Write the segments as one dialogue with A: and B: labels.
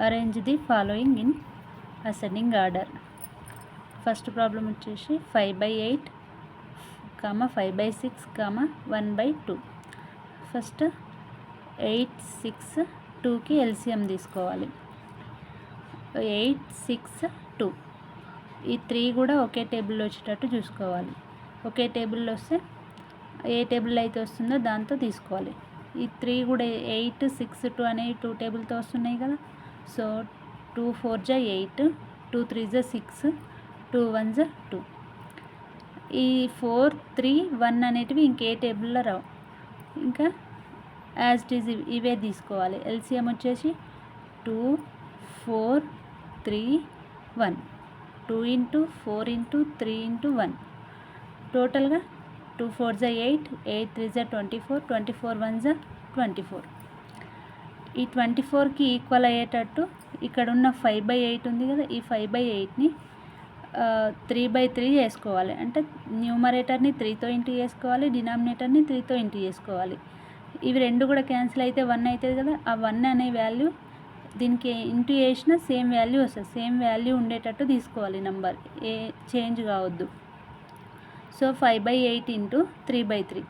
A: Arrange the following in ascending order. First problem వచ్చేసి 5/8, 5/6, 1/2. First 8, 6, 2కి LCM తీసుకోవాలి. 8, 6, 2 ఈ 3 కూడా ఒకే టేబుల్లో వచ్చేటట్టు చూసుకోవాలి. ఒకే టేబుల్లో వస్తే ఏ టేబుల్ అయితే వస్తుందో దాంతో తీసుకోవాలి. ఈ 3 కూడా 8, 6, 2 అనేవి 2 టేబుల్తో వస్తున్నాయి కదా. సో 2 4 8, 2 3 6, 2 1 2. ఈ 4, 3, 1 అనేటివి ఇంకే టేబుల్లో రావు. ఇంకా యాజ్ ఇట్ ఈజ్ ఇవే తీసుకోవాలి. ఎల్సిఎం వచ్చేసి 2 4 3 1, 2 × 4 × 3 × 1. టోటల్గా 2 4 8, 8 3 24, 24 1 24. ఈ 24కి ఈక్వల్ అయ్యేటట్టు ఇక్కడ ఉన్న 5/8 ఉంది కదా, ఈ 5/8ని 3/3 చేసుకోవాలి. అంటే న్యూమరేటర్ని 3తో ఇంటూ చేసుకోవాలి, డినామినేటర్ని 3తో ఇంటూ చేసుకోవాలి. ఇవి రెండు కూడా క్యాన్సిల్ అయితే 1 అవుతుంది కదా. ఆ 1 అనే వాల్యూ దీనికి ఇంటూ చేసిన సేమ్ వాల్యూ వస్తుంది. సేమ్ వాల్యూ ఉండేటట్టు తీసుకోవాలి నంబర్, ఏ చేంజ్ కావద్దు. సో 5/8 × 3/3.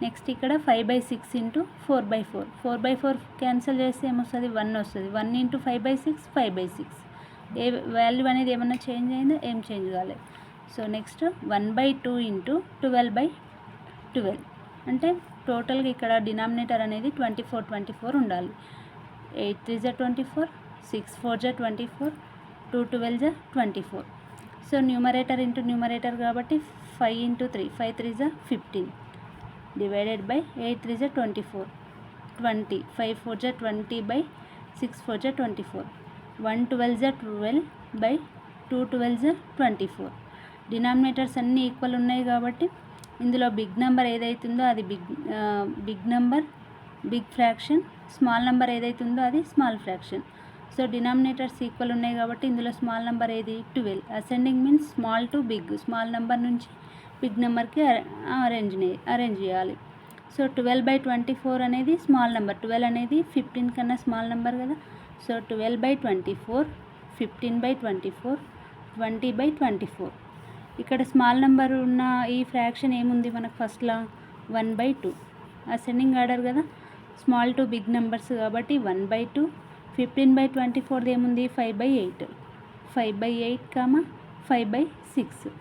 A: నెక్స్ట్ ఇక్కడ 5/6 × 4/4. 4/4 క్యాన్సిల్ చేస్తే ఏమొస్తుంది, 1 వస్తుంది. 1 × 5/6 5/6. ఏ వాల్యూ అనేది ఏమన్నా చేంజ్ అయిందో, ఏం చేంజ్ కాలేదు. So next 1/2 × 12/12. అంటే టోటల్గా ఇక్కడ డినామినేటర్ అనేది 24 24 ఉండాలి. 8 3 24, 6 4 24, 2 12 24. సో న్యూమరేటర్ ఇంటూ న్యూమరేటర్ కాబట్టి 5 × 3, 5 3 15, డివైడెడ్ బై 8 3 24, 20, 5 4 20 6 4 24, 1 12 12 2 12 24. డినామినేటర్స్ అన్నీ ఈక్వల్ ఉన్నాయి కాబట్టి ఇందులో బిగ్ నెంబర్ ఏదైతుందో అది big number, big fraction. Small number ఏదైతుందో అది small fraction. So denominators equal ఉన్నాయి కాబట్టి ఇందులో స్మాల్ నెంబర్ ఏది 12. Ascending means small to big, small number నుంచి బిగ్ నెంబర్కి అరేంజ్ చేయాలి. సో 12/24 అనేది స్మాల్ నెంబర్. 12 అనేది 15 కన్నా స్మాల్ నెంబర్ కదా. సో 12/24, 15/24, 20/24. ఇక్కడ స్మాల్ నెంబర్ ఉన్న ఈ ఫ్రాక్షన్ ఏముంది మనకు ఫస్ట్లో 1/2. అసెండింగ్ ఆర్డర్ కదా, స్మాల్ టు బిగ్ నెంబర్స్ కాబట్టి 1/2. 15/24 ఏముంది 5/8, 5/8, 5/6.